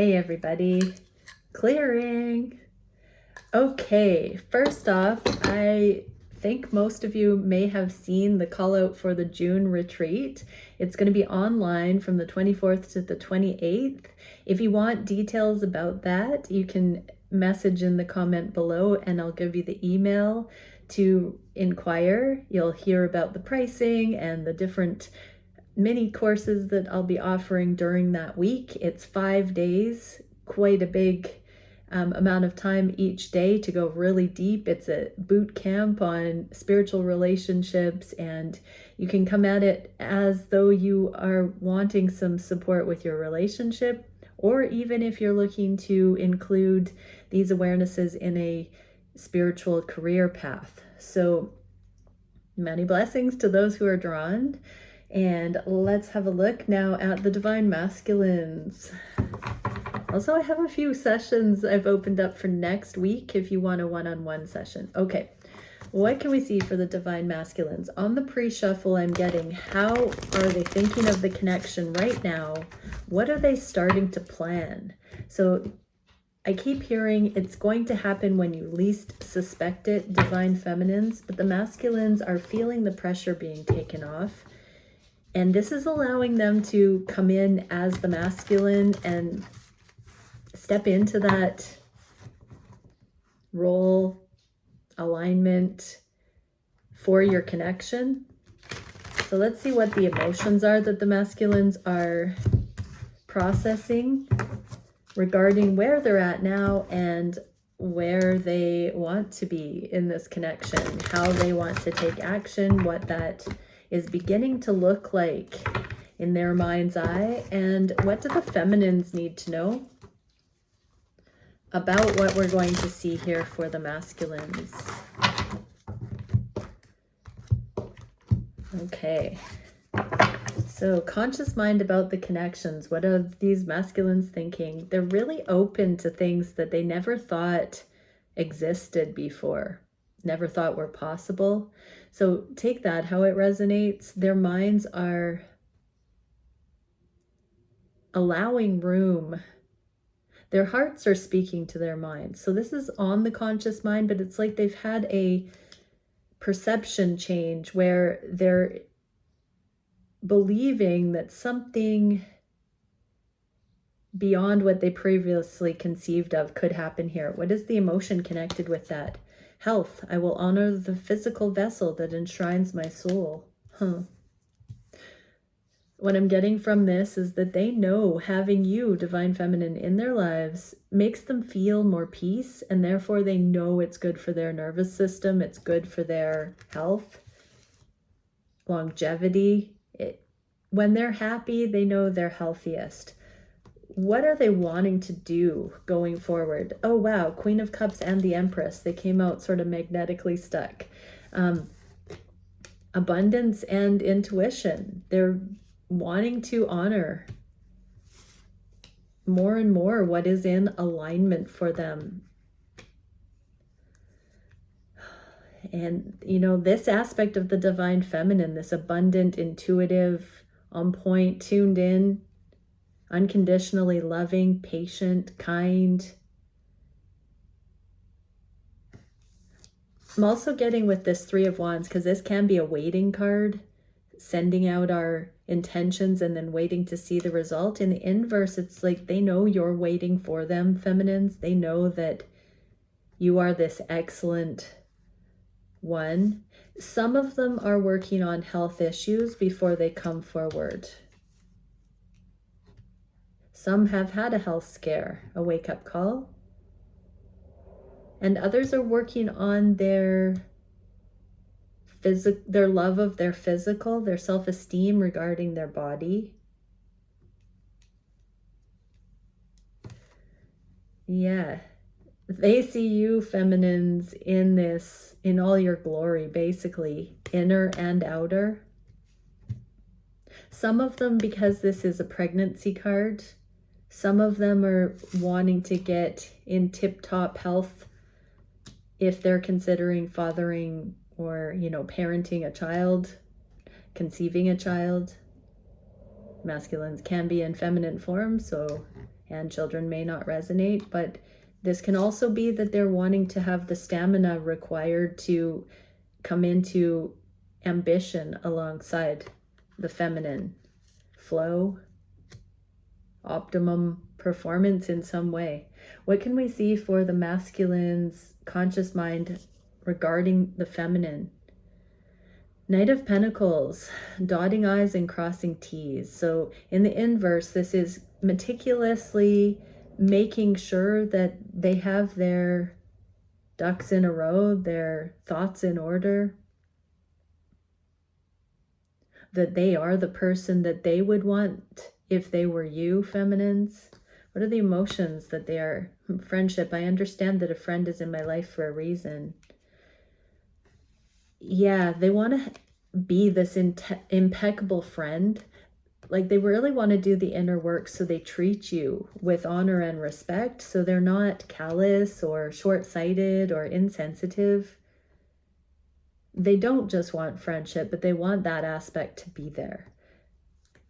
Hey everybody, clearing. Okay, first off, I think most of you may have seen the call out for the June retreat. It's going to be online from the 24th to the 28th. If you want details about that, you can message in the comment below and I'll give you the email to inquire. You'll hear about the pricing and the different mini courses that I'll be offering during that week. It's 5 days, quite a big amount of time each day to go really deep. It's a boot camp on spiritual relationships, and you can come at it as though you are wanting some support with your relationship, or even if you're looking to include these awarenesses in a spiritual career path. So many blessings to those who are drawn. And let's have a look now at the Divine Masculines. Also, I have a few sessions I've opened up for next week if you want a one-on-one session. Okay, what can we see for the Divine Masculines? On the pre-shuffle, I'm getting, how are they thinking of the connection right now? What are they starting to plan? So I keep hearing it's going to happen when you least suspect it, Divine Feminines, but the Masculines are feeling the pressure being taken off. And this is allowing them to come in as the masculine and step into that role alignment for your connection. So let's see what the emotions are that the masculines are processing regarding where they're at now and where they want to be in this connection, how they want to take action, what that is beginning to look like in their mind's eye, and what do the feminines need to know about what we're going to see here for the masculines. Okay, so conscious mind about the connections. What are these masculines thinking? They're really open to things that they never thought existed before, never thought were possible. So take that, how it resonates. Their minds are allowing room. Their hearts are speaking to their minds. So this is on the conscious mind, but it's like they've had a perception change where they're believing that something beyond what they previously conceived of could happen here. What is the emotion connected with that? Health. I will honor the physical vessel that enshrines my soul. What I'm getting from this is that they know having you, Divine Feminine, in their lives makes them feel more peace, and therefore they know it's good for their nervous system, it's good for their health, longevity. When they're happy, they know they're healthiest. What are they wanting to do going forward? Oh, wow, Queen of Cups and the Empress. They came out sort of magnetically stuck. Abundance and intuition. They're wanting to honor more and more what is in alignment for them. And, you know, this aspect of the Divine Feminine, this abundant, intuitive, on point, tuned in, unconditionally loving, patient, kind. I'm also getting with this Three of Wands, because this can be a waiting card, sending out our intentions and then waiting to see the result. In the inverse, it's like they know you're waiting for them, feminines. They know that you are this excellent one. Some of them are working on health issues before they come forward. Some have had a health scare, a wake-up call. And others are working on their love of their physical, their self-esteem regarding their body. Yeah, they see you, feminines, in this, in all your glory, basically, inner and outer. Some of them, because this is a pregnancy card, some of them are wanting to get in tip-top health if they're considering fathering or, you know, parenting a child, conceiving a child. Masculines can be in feminine form, so and children may not resonate, but this can also be that they're wanting to have the stamina required to come into ambition alongside the feminine flow, optimum performance in some way. What can we see for the masculine's conscious mind regarding the feminine? Knight of Pentacles, dotting I's and crossing T's. So in the inverse, this is meticulously making sure that they have their ducks in a row, their thoughts in order, that they are the person that they would want if they were you, feminines. What are the emotions that they are? Friendship. I understand that a friend is in my life for a reason. Yeah, they want to be this impeccable friend. Like they really want to do the inner work, so they treat you with honor and respect, so they're not callous or short-sighted or insensitive. They don't just want friendship, but they want that aspect to be there.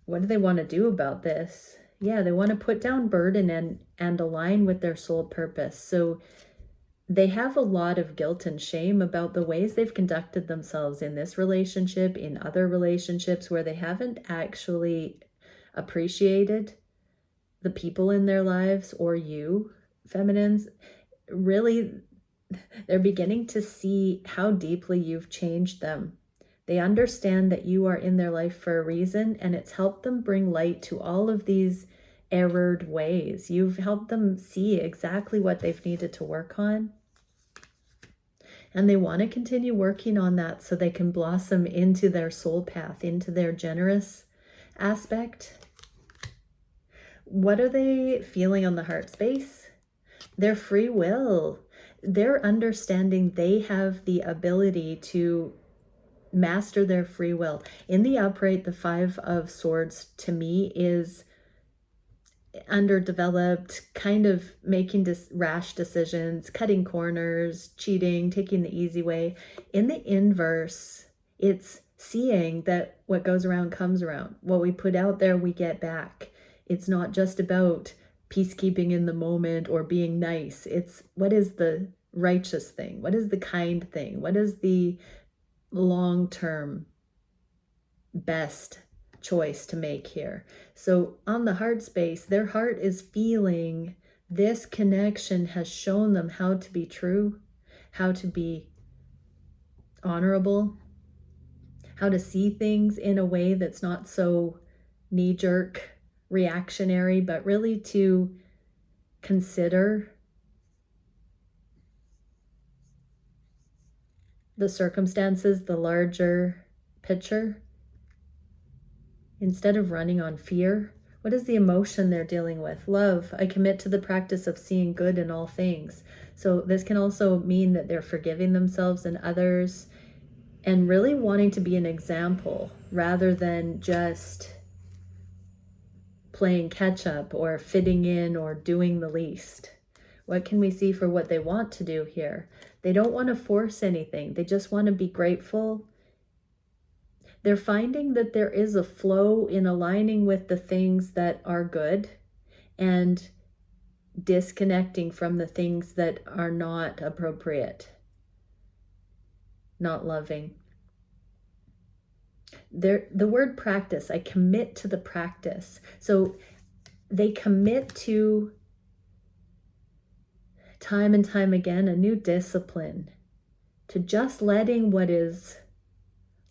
What do they want to do about this? Yeah, they want to put down burden and align with their soul purpose. So they have a lot of guilt and shame about the ways they've conducted themselves in this relationship, in other relationships where they haven't actually appreciated the people in their lives or you, feminines. Really, they're beginning to see how deeply you've changed them. They understand that you are in their life for a reason, and it's helped them bring light to all of these errored ways. You've helped them see exactly what they've needed to work on. And they want to continue working on that so they can blossom into their soul path, into their generous aspect. What are they feeling on the heart space? Their free will. They're understanding they have the ability to master their free will. In the upright, the Five of Swords to me is underdeveloped, kind of making rash decisions, cutting corners, cheating, taking the easy way. In the inverse, it's seeing that what goes around comes around. What we put out there, we get back. It's not just about peacekeeping in the moment or being nice. It's what is the righteous thing? What is the kind thing? What is the long-term best choice to make here? So on the heart space, their heart is feeling this connection has shown them how to be true, how to be honorable, how to see things in a way that's not so knee-jerk reactionary, but really to consider the circumstances, the larger picture. Instead of running on fear, what is the emotion they're dealing with? Love. I commit to the practice of seeing good in all things. So this can also mean that they're forgiving themselves and others and really wanting to be an example rather than just playing catch up or fitting in or doing the least. What can we see for what they want to do here? They don't want to force anything. They just want to be grateful. They're finding that there is a flow in aligning with the things that are good and disconnecting from the things that are not appropriate, not loving. The word practice, I commit to the practice. So they commit to time and time again a new discipline, to just letting what is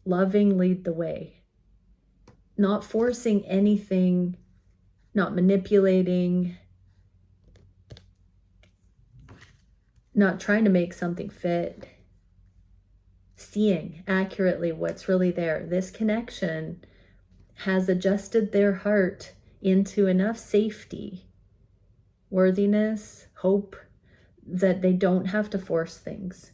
loving lead the way, not forcing anything, not manipulating, not trying to make something fit, seeing accurately what's really there. This connection has adjusted their heart into enough safety, worthiness, hope, that they don't have to force things.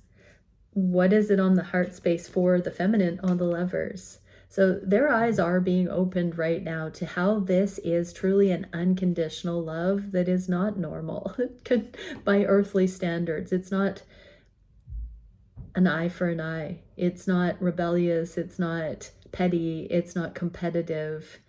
What is it on the heart space for the feminine on the Lovers? So their eyes are being opened right now to how this is truly an unconditional love that is not normal by earthly standards. It's not an eye for an eye. It's not rebellious. It's not petty. It's not competitive.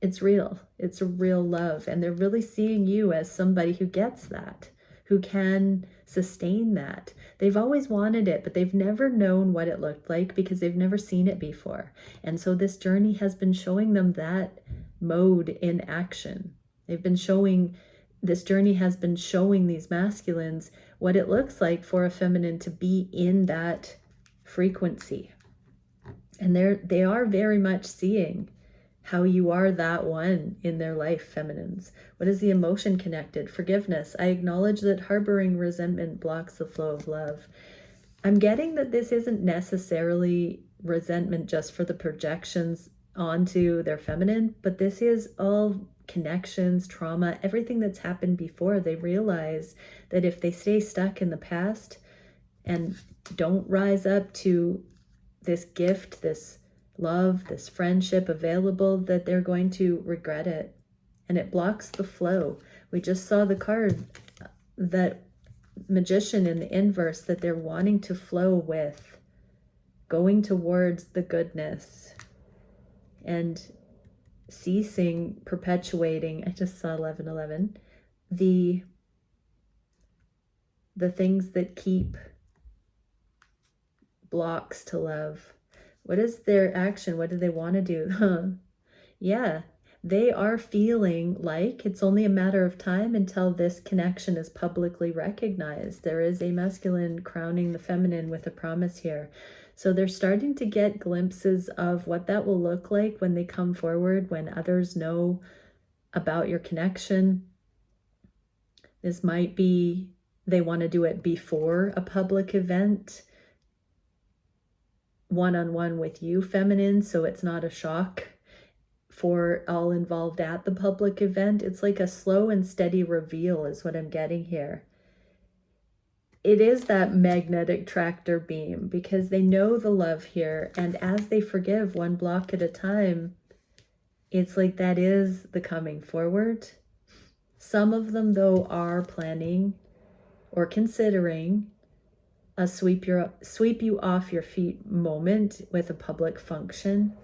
It's real. It's a real love. And they're really seeing you as somebody who gets that, who can sustain that. They've always wanted it, but they've never known what it looked like because they've never seen it before. And so this journey has been showing them that mode in action. This journey has been showing these masculines what it looks like for a feminine to be in that frequency. And they are very much seeing how you are that one in their life, feminines. What is the emotion connected? Forgiveness. I acknowledge that harboring resentment blocks the flow of love. I'm getting that this isn't necessarily resentment just for the projections onto their feminine, but this is all connections, trauma, everything that's happened before. They realize that if they stay stuck in the past and don't rise up to this gift, this love, this friendship available, that they're going to regret it. And it blocks the flow. We just saw the card, that Magician in the inverse, that they're wanting to flow with, going towards the goodness and ceasing, perpetuating. I just saw 1111. The things that keep blocks to love. What is their action? What do they want to do? Yeah, they are feeling like it's only a matter of time until this connection is publicly recognized. There is a masculine crowning the feminine with a promise here. So they're starting to get glimpses of what that will look like when they come forward, when others know about your connection. This might be they want to do it before a public event, one-on-one with you, feminine, so it's not a shock for all involved at the public event. It's like a slow and steady reveal is what I'm getting here. It is that magnetic tractor beam because they know the love here, and as they forgive one block at a time, it's like that is the coming forward. Some of them, though, are planning or considering a sweep you off your feet moment with a public function.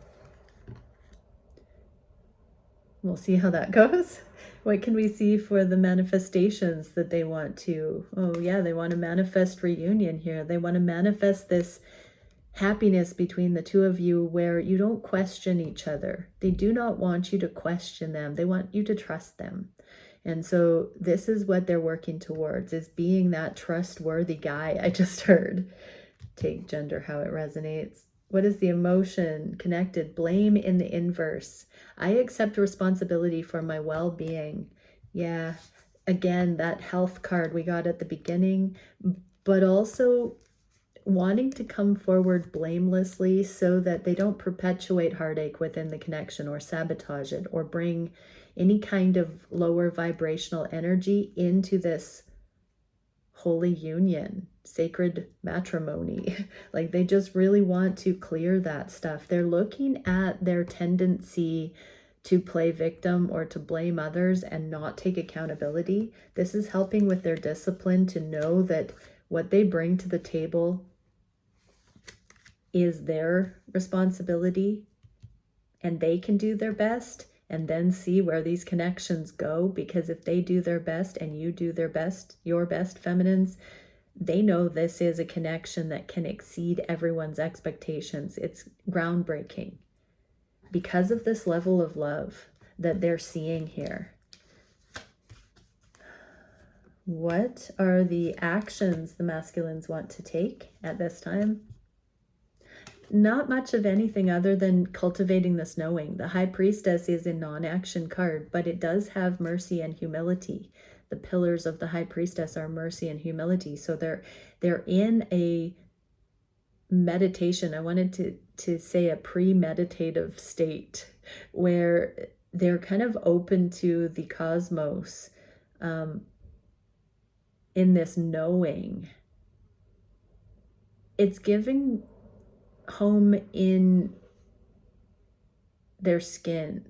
We'll see how that goes. What can we see for the manifestations that they want to? Oh yeah, they want to manifest reunion here. They want to manifest this happiness between the two of you where you don't question each other. They do not want you to question them. They want you to trust them. And so this is what they're working towards, is being that trustworthy guy. I just heard. Take gender how it resonates. What is the emotion connected? Blame in the inverse. I accept responsibility for my well-being. Yeah, again, that health card we got at the beginning, but also wanting to come forward blamelessly so that they don't perpetuate heartache within the connection or sabotage it or bring any kind of lower vibrational energy into this holy union, sacred matrimony. Like they just really want to clear that stuff. They're looking at their tendency to play victim or to blame others and not take accountability. This is helping with their discipline to know that what they bring to the table is their responsibility and they can do their best and then see where these connections go. Because if they do their best and you do their best, your best, feminines, they know this is a connection that can exceed everyone's expectations. It's groundbreaking because of this level of love that they're seeing here. What are the actions the masculines want to take at this time? Not much of anything other than cultivating this knowing. The High Priestess is a non-action card, but it does have mercy and humility. The pillars of the High Priestess are mercy and humility. So they're in a meditation. I wanted to say a pre-meditative state where they're kind of open to the cosmos in this knowing. It's giving home in their skin,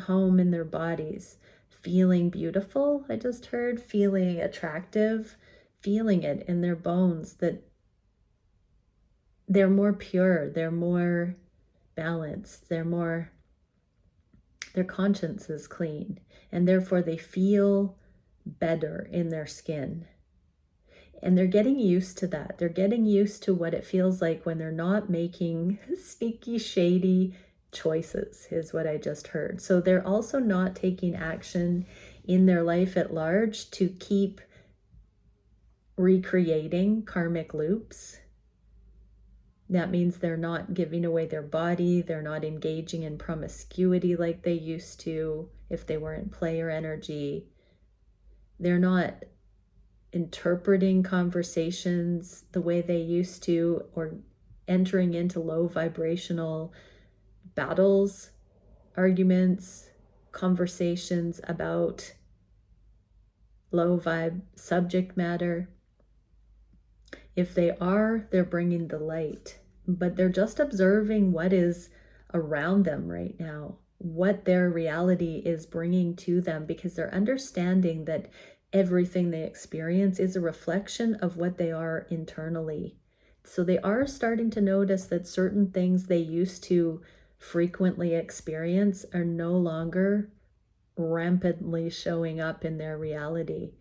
home in their bodies, feeling beautiful. I just heard feeling attractive, feeling it in their bones, that they're more pure, they're more balanced, they're more their conscience is clean, and therefore they feel better in their skin. And they're getting used to that. They're getting used to what it feels like when they're not making sneaky, shady choices, is what I just heard. So they're also not taking action in their life at large to keep recreating karmic loops. That means they're not giving away their body. They're not engaging in promiscuity like they used to if they were in player energy. They're not interpreting conversations the way they used to, or entering into low vibrational battles, arguments, conversations about low vibe subject matter. If they are, they're bringing the light, but they're just observing what is around them right now, what their reality is bringing to them, because they're understanding that everything they experience is a reflection of what they are internally. So they are starting to notice that certain things they used to frequently experience are no longer rampantly showing up in their reality.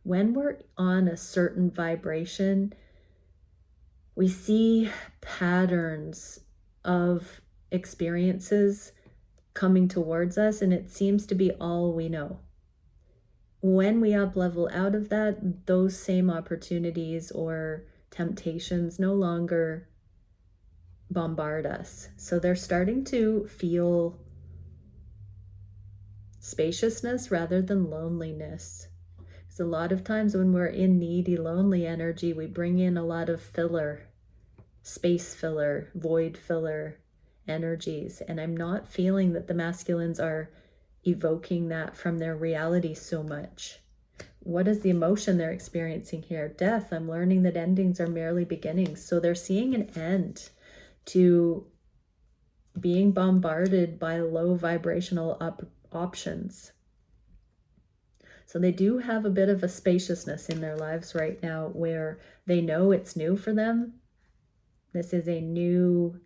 When we're on a certain vibration, we see patterns of experiences coming towards us, and it seems to be all we know. When we up level out of that, those same opportunities or temptations no longer bombard us. So they're starting to feel spaciousness rather than loneliness. Because a lot of times when we're in needy, lonely energy, we bring in a lot of filler, space filler, void filler energies. And I'm not feeling that the masculines are evoking that from their reality so much. What is the emotion they're experiencing here? Death. I'm learning that endings are merely beginnings. So they're seeing an end to being bombarded by low vibrational options. So they do have a bit of a spaciousness in their lives right now where they know it's new for them. This is a new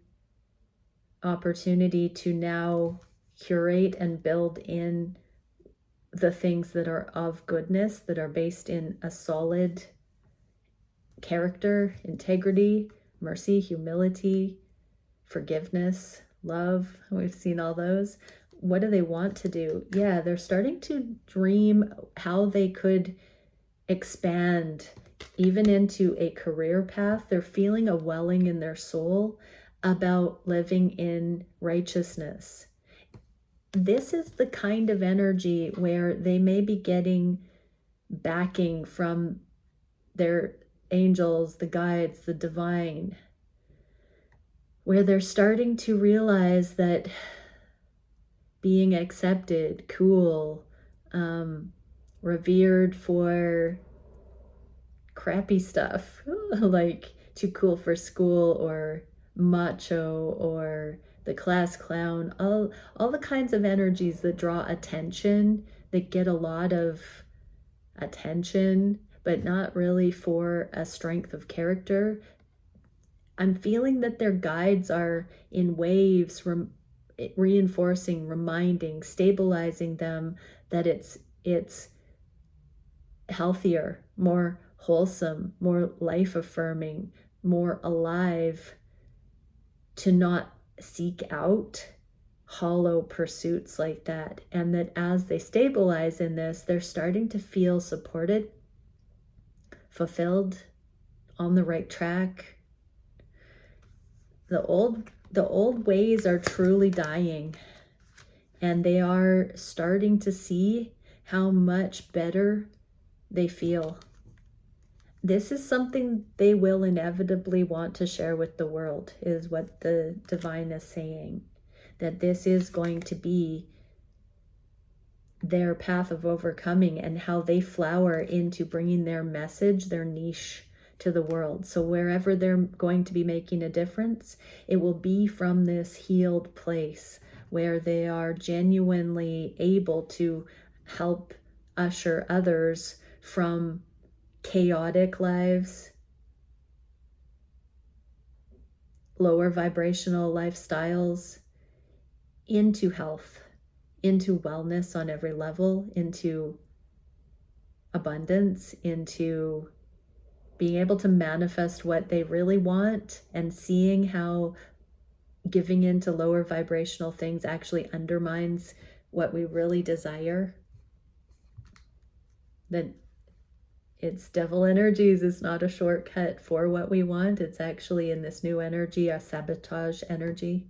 opportunity to now curate and build in the things that are of goodness, that are based in a solid character, integrity, mercy, humility, forgiveness, love. We've seen all those. What do they want to do? Yeah, they're starting to dream how they could expand even into a career path. They're feeling a welling in their soul about living in righteousness. This is the kind of energy where they may be getting backing from their angels, the guides, the divine, where they're starting to realize that being accepted, cool, revered for crappy stuff, like too cool for school or macho or the class clown, all the kinds of energies that draw attention, that get a lot of attention, but not really for a strength of character. I'm feeling that their guides are in waves, reinforcing, reminding, stabilizing them that it's healthier, more wholesome, more life-affirming, more alive to not seek out hollow pursuits like that. And that as they stabilize in this, they're starting to feel supported, fulfilled, on the right track. The old ways are truly dying, and they are starting to see how much better they feel. This is something they will inevitably want to share with the world, is what the divine is saying. That this is going to be their path of overcoming, and how they flower into bringing their message, their niche, to the world. So wherever they're going to be making a difference, it will be from this healed place where they are genuinely able to help usher others from chaotic lives, lower vibrational lifestyles, into health, into wellness on every level, into abundance, into being able to manifest what they really want, and seeing how giving into lower vibrational things actually undermines what we really desire. That it's devil energies is not a shortcut for what we want. It's actually in this new energy, a sabotage energy.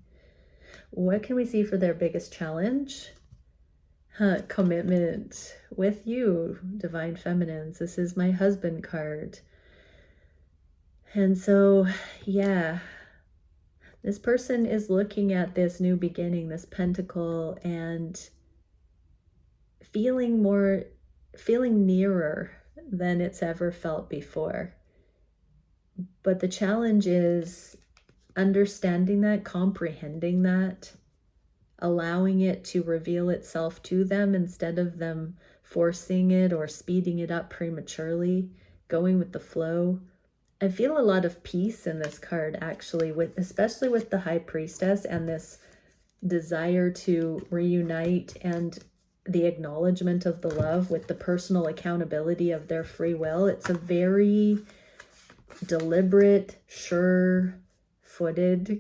What can we see for their biggest challenge? Commitment with you, divine feminines. This is my husband card. And so, yeah, this person is looking at this new beginning, this pentacle, and feeling nearer than it's ever felt before. But the challenge is understanding that, comprehending that, allowing it to reveal itself to them instead of them forcing it or speeding it up prematurely, going with the flow. I feel a lot of peace in this card, actually, especially with the High Priestess and this desire to reunite, and the acknowledgement of the love with the personal accountability of their free will. It's a very deliberate, sure-footed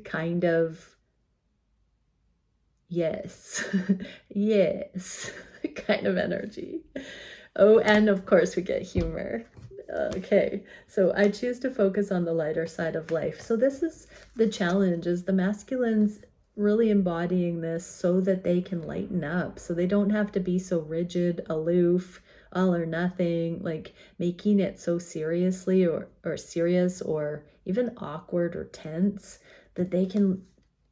kind of yes, yes kind of energy. Oh, and of course we get humor. Okay, so I choose to focus on the lighter side of life. So this is the challenge, is the masculines really embodying this so that they can lighten up, so they don't have to be so rigid, aloof, all or nothing, like making it so seriously or serious or even awkward or tense, that they can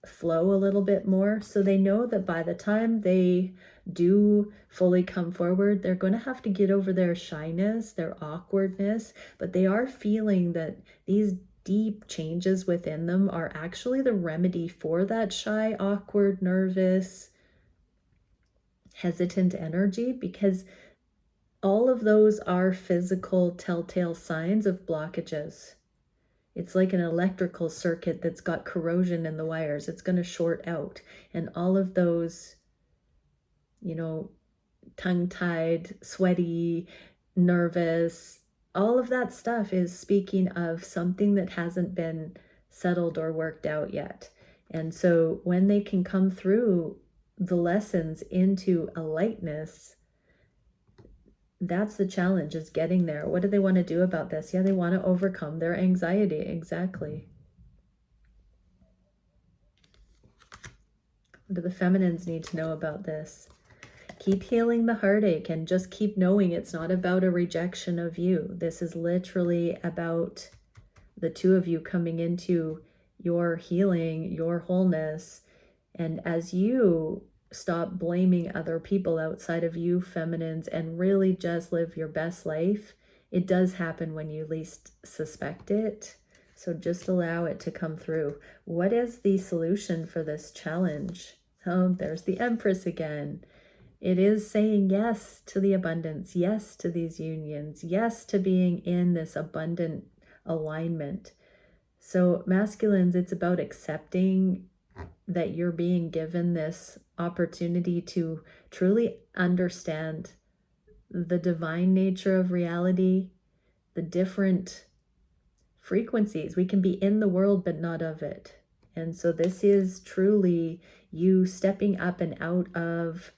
flow a little bit more. So they know that by the time they do fully come forward, they're going to have to get over their shyness, their awkwardness, but they are feeling that these deep changes within them are actually the remedy for that shy, awkward, nervous, hesitant energy, because all of those are physical telltale signs of blockages. It's like an electrical circuit that's got corrosion in the wires. It's going to short out. And all of those, tongue-tied, sweaty, nervous, all of that stuff is speaking of something that hasn't been settled or worked out yet. And so when they can come through the lessons into a lightness, that's the challenge, is getting there. What do they want to do about this? Yeah, they want to overcome their anxiety. Exactly. What do the feminines need to know about this? Keep healing the heartache and just keep knowing it's not about a rejection of you. This is literally about the two of you coming into your healing, your wholeness. And as you stop blaming other people outside of you, feminines, and really just live your best life, it does happen when you least suspect it. So just allow it to come through. What is the solution for this challenge? Oh, there's the Empress again. It is saying yes to the abundance, yes to these unions, yes to being in this abundant alignment. So masculines, it's about accepting that you're being given this opportunity to truly understand the divine nature of reality, the different frequencies. We can be in the world, but not of it. And so this is truly you stepping up and out of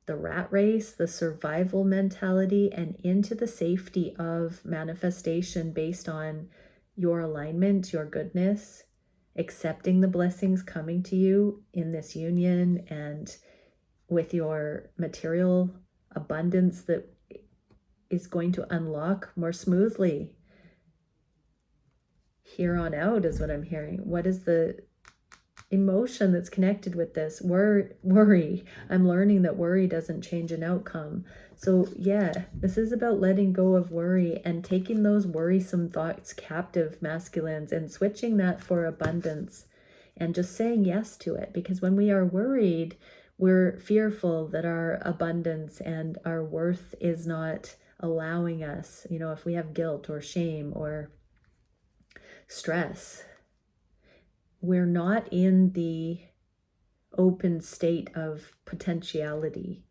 the rat race, the survival mentality, and into the safety of manifestation based on your alignment, your goodness, accepting the blessings coming to you in this union and with your material abundance that is going to unlock more smoothly here on out, is what I'm hearing. What is the emotion that's connected with this? Worry. I'm learning that worry doesn't change an outcome. So yeah, this is about letting go of worry and taking those worrisome thoughts captive, masculines, and switching that for abundance and just saying yes to it. Because when we are worried, we're fearful that our abundance and our worth is not allowing us, if we have guilt or shame or stress, we're not in the open state of potentiality.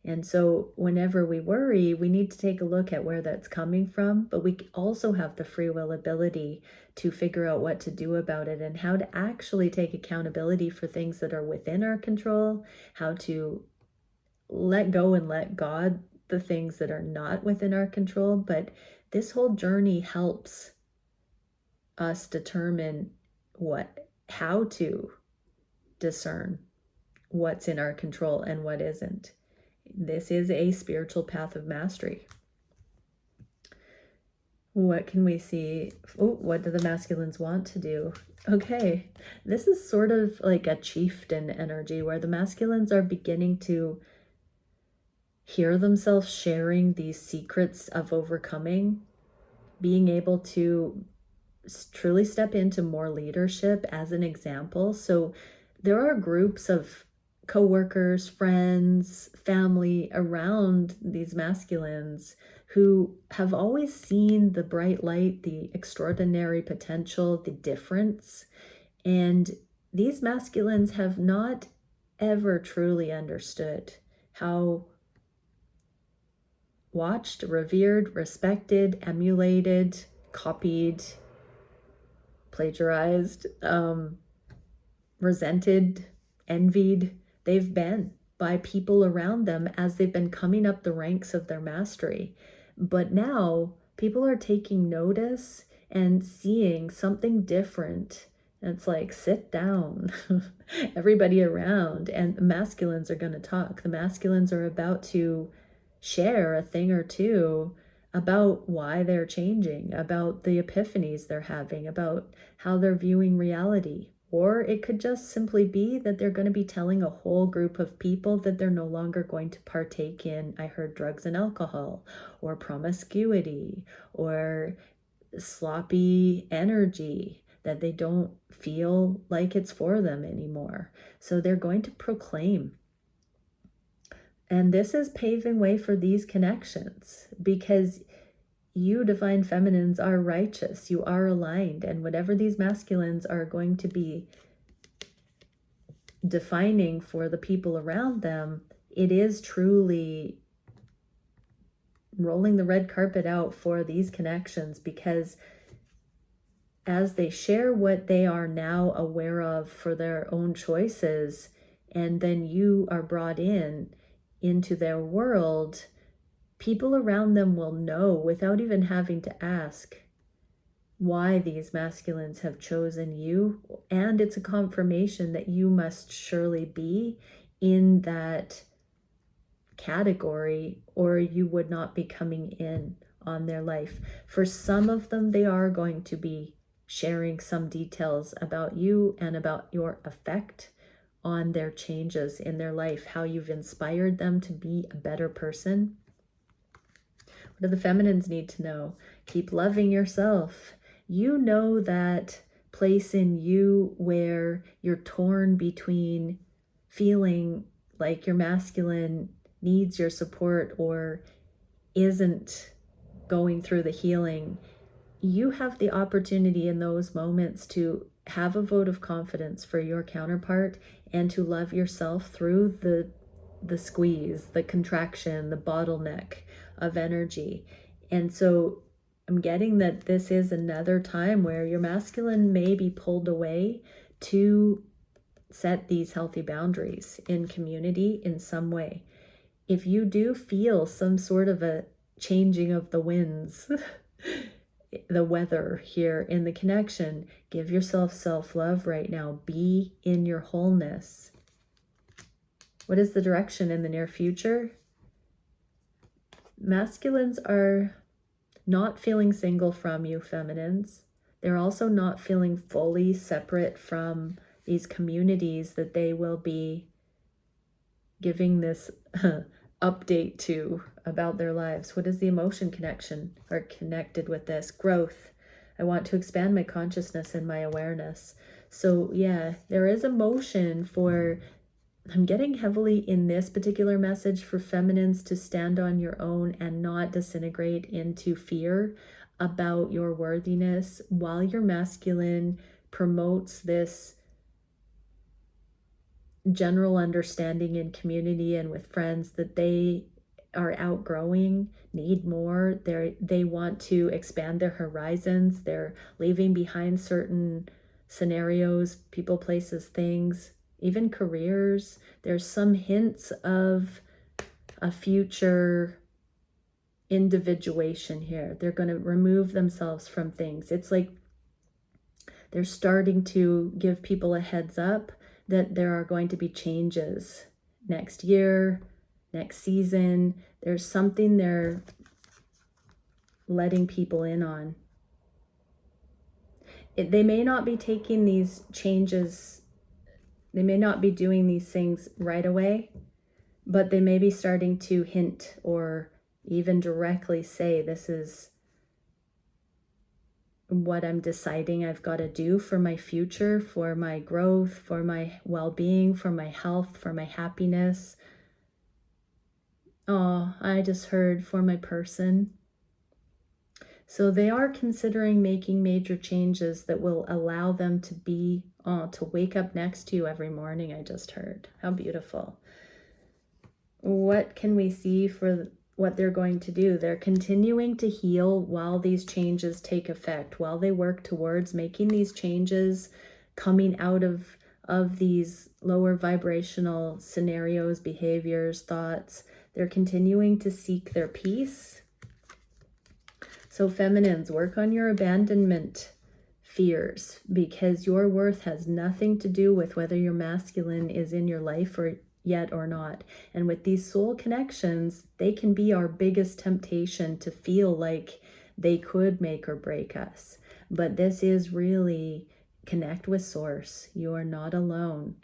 And so whenever we worry, we need to take a look at where that's coming from, but we also have the free will ability to figure out what to do about it and how to actually take accountability for things that are within our control, how to let go and let God the things that are not within our control. But this whole journey helps us determine how to discern what's in our control and what isn't. This is a spiritual path of mastery. What can we see? Oh, what do the masculines want to do? Okay, this is sort of like a chieftain energy where the masculines are beginning to hear themselves sharing these secrets of overcoming, being able to truly step into more leadership as an example. So there are groups of co-workers, friends, family around these masculines who have always seen the bright light, the extraordinary potential, the difference. And these masculines have not ever truly understood how watched, revered, respected, emulated, copied, plagiarized, resented, envied they've been by people around them as they've been coming up the ranks of their mastery. But now people are taking notice and seeing something different. And it's like, sit down, everybody around, and the masculines are going to talk. The masculines are about to share a thing or two about why they're changing, about the epiphanies they're having, about how they're viewing reality. Or it could just simply be that they're going to be telling a whole group of people that they're no longer going to partake in, I heard, drugs and alcohol, or promiscuity, or sloppy energy, that they don't feel like it's for them anymore. So they're going to proclaim. And this is paving way for these connections, because you divine feminines are righteous, you are aligned, and whatever these masculines are going to be defining for the people around them, it is truly rolling the red carpet out for these connections, because as they share what they are now aware of for their own choices, and then you are brought into their world, people around them will know without even having to ask why these masculines have chosen you. And it's a confirmation that you must surely be in that category, or you would not be coming in on their life. For some of them, they are going to be sharing some details about you and about your effect on their changes in their life, how you've inspired them to be a better person. What do the feminines need to know? Keep loving yourself. You know that place in you where you're torn between feeling like your masculine needs your support or isn't going through the healing. You have the opportunity in those moments to have a vote of confidence for your counterpart and to love yourself through the squeeze, the contraction, the bottleneck of energy. And so I'm getting that this is another time where your masculine may be pulled away to set these healthy boundaries in community in some way. If you do feel some sort of a changing of the winds, the weather here in the connection, give yourself self-love right now. Be in your wholeness. What is the direction in the near future? Masculines are not feeling single from you, feminines. They're also not feeling fully separate from these communities that they will be giving this update to about their lives. What is the emotion connection or connected with this? Growth. I want to expand my consciousness and my awareness. So yeah, there is emotion for, I'm getting heavily in this particular message for feminines to stand on your own and not disintegrate into fear about your worthiness, while your masculine promotes this general understanding in community and with friends that they are outgrowing, need more. They want to expand their horizons. They're leaving behind certain scenarios, people, places, things, even careers. There's some hints of a future individuation here. They're going to remove themselves from things. It's like they're starting to give people a heads up that there are going to be changes next year, next season. There's something they're letting people in on. They may not be taking these changes, they may not be doing these things right away, but they may be starting to hint or even directly say, this is what I'm deciding I've got to do for my future, for my growth, for my well-being, for my health, for my happiness. Oh, I just heard for my person. So they are considering making major changes that will allow them to be, to wake up next to you every morning, I just heard. How beautiful. What can we see for what they're going to do? They're continuing to heal while these changes take effect, while they work towards making these changes, coming out of these lower vibrational scenarios, behaviors, thoughts. They're continuing to seek their peace. So feminines, work on your abandonment fears, because your worth has nothing to do with whether your masculine is in your life or yet or not. And with these soul connections, they can be our biggest temptation to feel like they could make or break us. But this is really connect with source. You are not alone.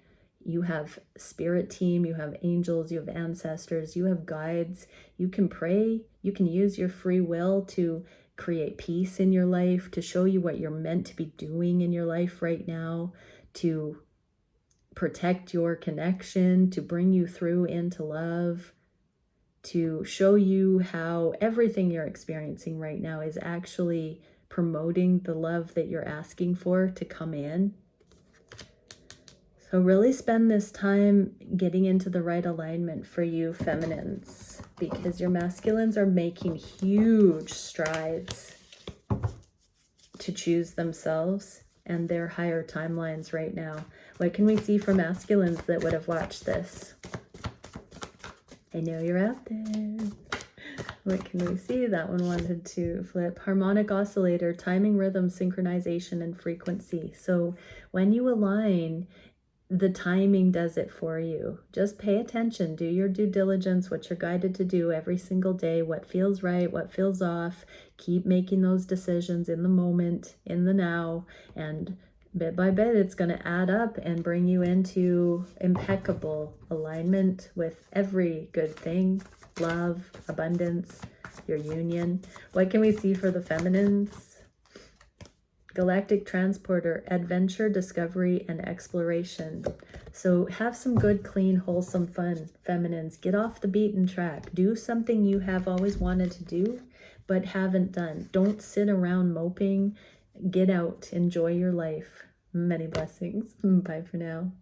You have spirit team, you have angels, you have ancestors, you have guides. You can pray, you can use your free will to create peace in your life, to show you what you're meant to be doing in your life right now, to protect your connection, to bring you through into love, to show you how everything you're experiencing right now is actually promoting the love that you're asking for to come in. So really spend this time getting into the right alignment for you feminines, because your masculines are making huge strides to choose themselves and their higher timelines right now. What can we see for masculines that would have watched this? I know you're out there. What can we see? That one wanted to flip. Harmonic oscillator, timing, rhythm, synchronization, and frequency. So when you align, the timing does it for you. Just pay attention, do your due diligence, what you're guided to do every single day, what feels right, what feels off. Keep making those decisions in the moment, in the now, and bit by bit, it's going to add up and bring you into impeccable alignment with every good thing, love, abundance, your union. What can we see for the feminines? Galactic transporter, adventure, discovery, and exploration. So have some good, clean, wholesome fun, feminines. Get off the beaten track. Do something you have always wanted to do, but haven't done. Don't sit around moping. Get out. Enjoy your life. Many blessings. Bye for now.